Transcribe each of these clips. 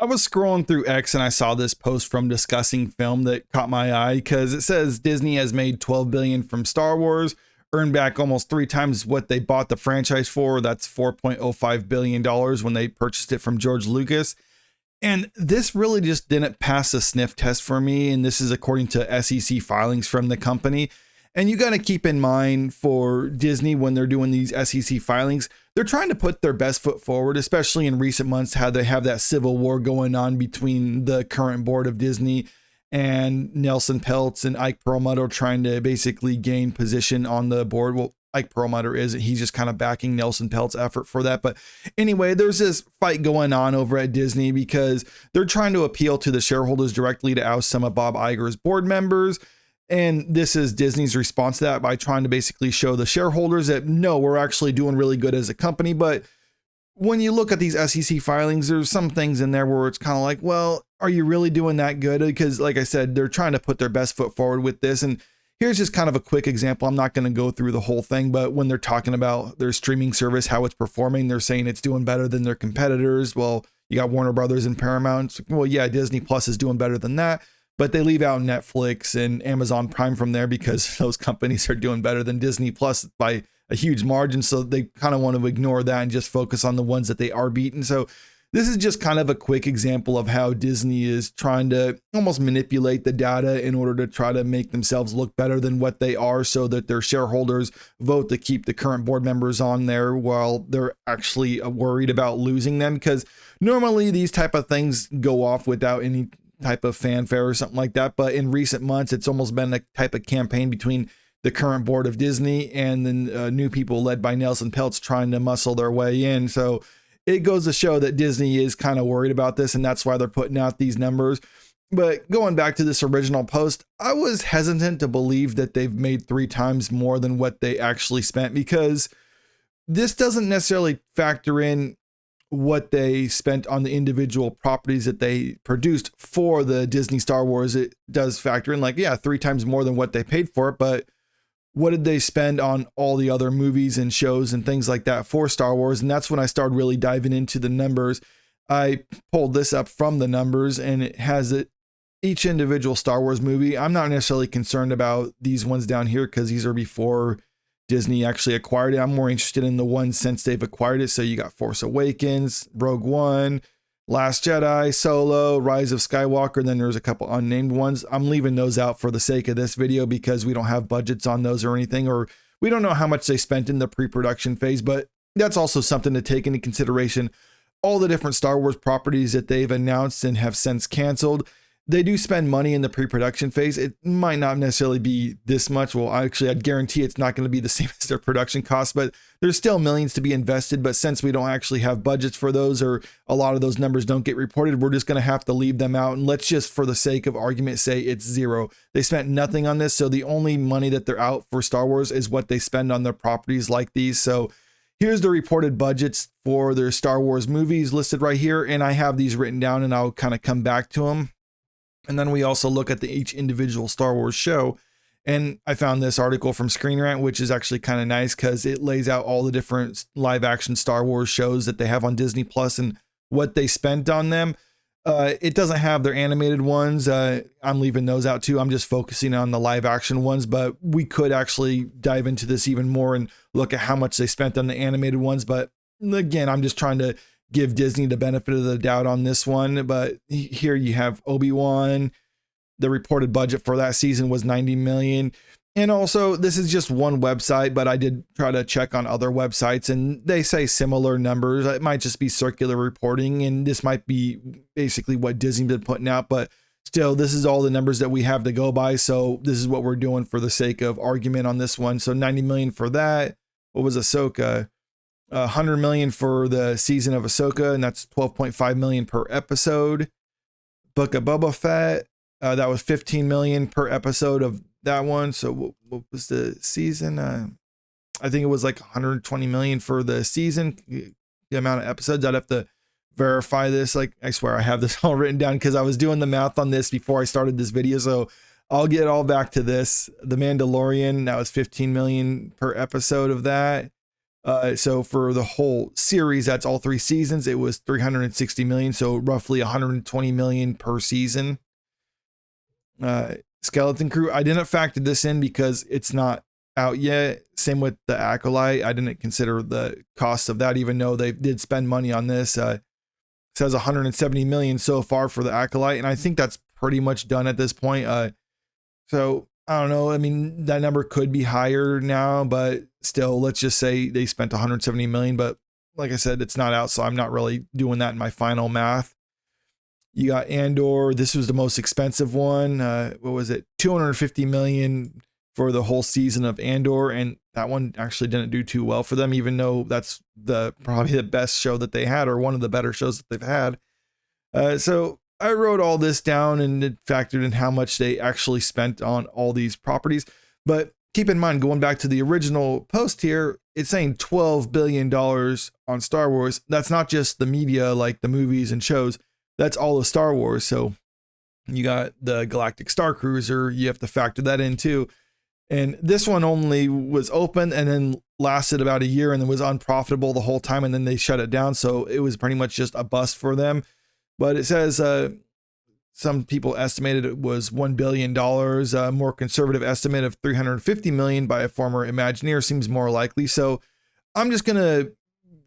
I was scrolling through X and I saw this post from Discussing Film that caught my eye because it says Disney has made $12 billion from Star Wars, earned back almost 3 times what they bought the franchise for. That's $4.05 billion when they purchased it from George Lucas. And this really just didn't pass a sniff test for me. And this is according to SEC filings from the company. And you got to keep in mind for Disney when they're doing these SEC filings, they're trying to put their best foot forward, especially in recent months, how they have that civil war going on between the current board of Disney and Nelson Peltz and Ike Perlmutter trying to basically gain position on the board. Well, Ike Perlmutter isn't. He's just kind of backing Nelson Peltz's effort for that. But anyway, there's this fight going on over at Disney because they're trying to appeal to the shareholders directly to oust some of Bob Iger's board members. And this is Disney's response to that by trying to basically show the shareholders that, no, we're actually doing really good as a company. But when you look at these SEC filings, there's some things in there where it's kind of like, well, are you really doing that good? Because like I said, they're trying to put their best foot forward with this. And here's just kind of a quick example. I'm not going to go through the whole thing, but when they're talking about their streaming service, how it's performing, they're saying it's doing better than their competitors. Well, you got Warner Brothers and Paramount. Well, yeah, Disney Plus is doing better than that. But they leave out Netflix and Amazon Prime from there because those companies are doing better than Disney Plus by a huge margin. So they kind of want to ignore that and just focus on the ones that they are beating. So this is just kind of a quick example of how Disney is trying to almost manipulate the data in order to try to make themselves look better than what they are so that their shareholders vote to keep the current board members on there while they're actually worried about losing them. Because normally these type of things go off without any type of fanfare or something like that. But in recent months, it's almost been a type of campaign between the current board of Disney and then new people led by Nelson Peltz trying to muscle their way in. So it goes to show that Disney is kind of worried about this, and that's why they're putting out these numbers. But going back to this original post, I was hesitant to believe that they've made 3 times more than what they actually spent, because this doesn't necessarily factor in what they spent on the individual properties that they produced for the Disney Star Wars. It does factor in, like, yeah, 3 times more than what they paid for it, but what did they spend on all the other movies and shows and things like that for Star Wars? And that's when I started really diving into the numbers. I pulled this up from the numbers, and it has it each individual Star Wars movie. I'm not necessarily concerned about these ones down here because these are before Disney actually acquired it. I'm more interested in the ones since they've acquired it. So you got Force Awakens, Rogue One, Last Jedi, Solo, Rise of Skywalker, and then there's a couple unnamed ones. I'm leaving those out for the sake of this video because we don't have budgets on those or anything, or we don't know how much they spent in the pre-production phase, but that's also something to take into consideration. All the different Star Wars properties that they've announced and have since canceled, they do spend money in the pre-production phase. It might not necessarily be this much. Well, actually, I'd guarantee it's not going to be the same as their production costs, but there's still millions to be invested. But since we don't actually have budgets for those, or a lot of those numbers don't get reported, we're just going to have to leave them out. And let's just, for the sake of argument, say it's zero. They spent nothing on this. So the only money that they're out for Star Wars is what they spend on their properties like these. So here's the reported budgets for their Star Wars movies listed right here. And I have these written down and I'll kind of come back to them. And then we also look at each individual Star Wars show. And I found this article from Screen Rant, which is actually kind of nice because it lays out all the different live action Star Wars shows that they have on Disney Plus and what they spent on them. It doesn't have their animated ones. I'm leaving those out too. I'm just focusing on the live action ones, but we could actually dive into this even more and look at how much they spent on the animated ones. But again, I'm just trying to give Disney the benefit of the doubt on this one. But here you have Obi-Wan. The reported budget for that season was $90 million. And also, this is just one website, but I did try to check on other websites and they say similar numbers. It might just be circular reporting, and this might be basically what Disney's been putting out, but still, this is all the numbers that we have to go by. So this is what we're doing for the sake of argument on this one. So $90 million for that. What was Ahsoka? $100 million for the season of Ahsoka, and that's $12.5 million per episode. Book of Boba Fett, that was $15 million per episode of that one. So what was the season? I think it was like $120 million for the season. The amount of episodes, I'd have to verify this. Like, I swear I have this all written down because I was doing the math on this before I started this video. So I'll get all back to this. The Mandalorian, that was $15 million per episode of that. So for the whole series, that's all 3 seasons, it was 360 million. So roughly 120 million per season. Skeleton Crew, I didn't factor this in because it's not out yet. Same with the Acolyte. I didn't consider the cost of that, even though they did spend money on this. It says 170 million so far for the Acolyte, and I think that's pretty much done at this point. So I don't know. I mean, that number could be higher now, but still, let's just say they spent 170 million. But like I said, it's not out, so I'm not really doing that in my final math. You got Andor. This was the most expensive one. What was it? 250 million for the whole season of Andor, and that one actually didn't do too well for them, even though that's probably the best show that they had, or one of the better shows that they've had. So I wrote all this down and it factored in how much they actually spent on all these properties. But keep in mind, going back to the original post here, it's saying $12 billion on Star Wars. That's not just the media, like the movies and shows. That's all of Star Wars. So you got the Galactic Star Cruiser. You have to factor that in too. And this one only was open and then lasted about a year and then was unprofitable the whole time. And then they shut it down. So it was pretty much just a bust for them. But it says some people estimated it was $1 billion. A more conservative estimate of 350 million by a former Imagineer seems more likely. So I'm just going to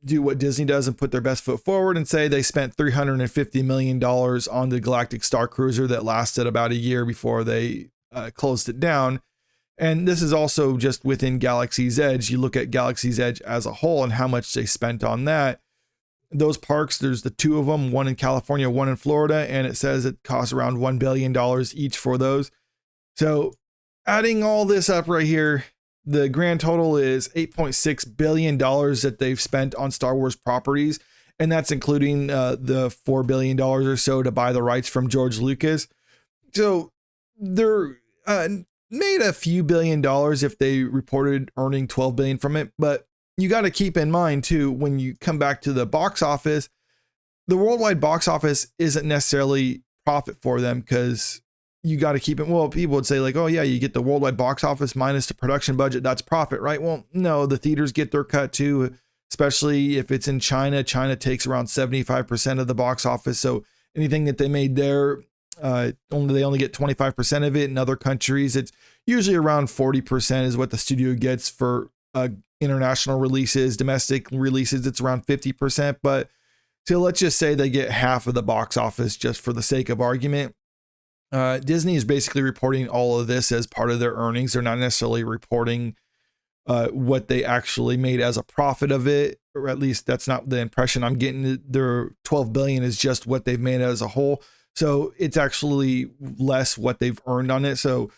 do what Disney does and put their best foot forward and say they spent $350 million on the Galactic Star Cruiser that lasted about a year before they closed it down. And this is also just within Galaxy's Edge. You look at Galaxy's Edge as a whole and how much they spent on that. Those parks, there's the 2 of them, one in California, one in Florida, and it says it costs around $1 billion each for those. So adding all this up right here, the grand total is $8.6 billion that they've spent on Star Wars properties. And that's including the $4 billion or so to buy the rights from George Lucas. So they're made a few $1 billion if they reported earning 12 billion from it. But you got to keep in mind too, when you come back to the box office, the worldwide box office isn't necessarily profit for them, because you got to keep it. Well, people would say like, oh yeah, you get the worldwide box office minus the production budget, that's profit, right? Well, no, the theaters get their cut too, especially if it's in China. China takes around 75% of the box office. So anything that they made there, they only get 25% of it. In other countries, it's usually around 40% is what the studio gets for international releases. Domestic releases, it's around 50%. But so let's just say they get half of the box office just for the sake of argument. Disney is basically reporting all of this as part of their earnings. They're not necessarily reporting what they actually made as a profit of it, or at least that's not the impression I'm getting. Their 12 billion is just what they've made as a whole. So it's actually less what they've earned on it. So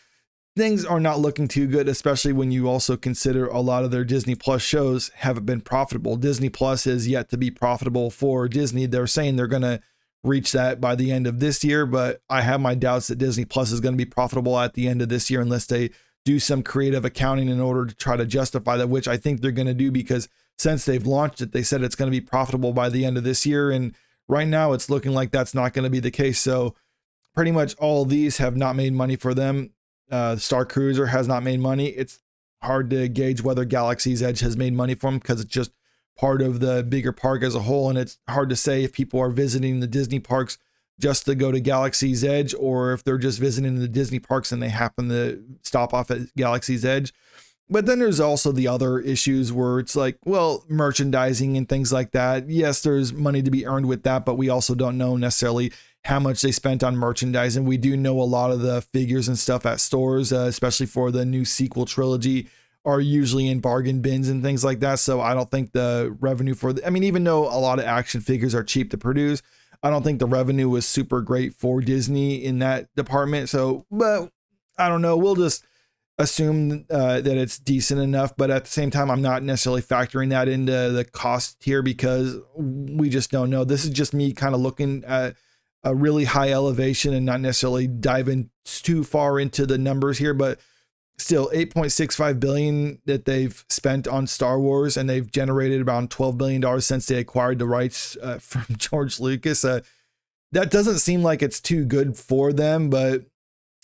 things are not looking too good, especially when you also consider a lot of their Disney Plus shows haven't been profitable. Disney Plus is yet to be profitable for Disney. They're saying they're going to reach that by the end of this year, but I have my doubts that Disney Plus is going to be profitable at the end of this year unless they do some creative accounting in order to try to justify that, which I think they're going to do, because since they've launched it, they said it's going to be profitable by the end of this year. And right now it's looking like that's not going to be the case. So pretty much all these have not made money for them. Star Cruiser has not made money. It's hard to gauge whether Galaxy's Edge has made money for them because it's just part of the bigger park as a whole. And it's hard to say if people are visiting the Disney parks just to go to Galaxy's Edge, or if they're just visiting the Disney parks and they happen to stop off at Galaxy's Edge. But then there's also the other issues where it's like, well, merchandising and things like that. Yes, there's money to be earned with that, but we also don't know necessarily how much they spent on merchandising. We do know a lot of the figures and stuff at stores, especially for the new sequel trilogy, are usually in bargain bins and things like that. So I don't think the revenue for even though a lot of action figures are cheap to produce, I don't think the revenue was super great for Disney in that department. So, but I don't know. We'll just assume that it's decent enough. But at the same time, I'm not necessarily factoring that into the cost here because we just don't know. This is just me kind of looking at a really high elevation and not necessarily diving too far into the numbers here, but still $8.65 billion that they've spent on Star Wars, and they've generated around $12 billion since they acquired the rights from George Lucas. That doesn't seem like it's too good for them, but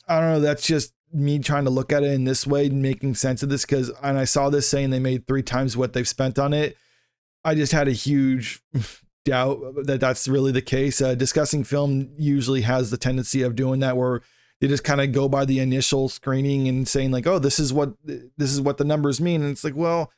I don't know. That's just me trying to look at it in this way, making sense of this, because and I saw this saying they made 3 times what they've spent on it. I just had a huge doubt that that's really the case. Discussing film usually has the tendency of doing that, where they just kind of go by the initial screening and saying like, oh, this is what the numbers mean. And it's like, well,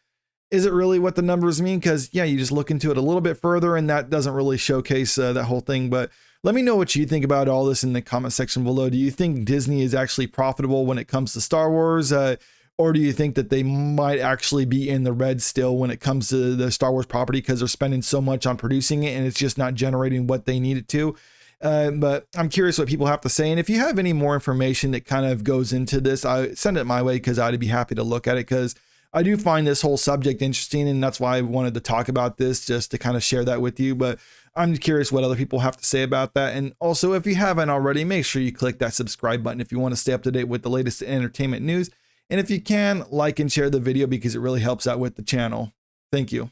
is it really what the numbers mean? Because yeah, you just look into it a little bit further and that doesn't really showcase that whole thing. But let me know what you think about all this in the comment section below. Do you think Disney is actually profitable when it comes to Star Wars? Or do you think that they might actually be in the red still when it comes to the Star Wars property because they're spending so much on producing it and it's just not generating what they need it to? But I'm curious what people have to say. And if you have any more information that kind of goes into this, send it my way, because I'd be happy to look at it, because I do find this whole subject interesting. And that's why I wanted to talk about this, just to kind of share that with you. But I'm curious what other people have to say about that. And also, if you haven't already, make sure you click that subscribe button if you want to stay up to date with the latest entertainment news. And if you can, like and share the video, because it really helps out with the channel. Thank you.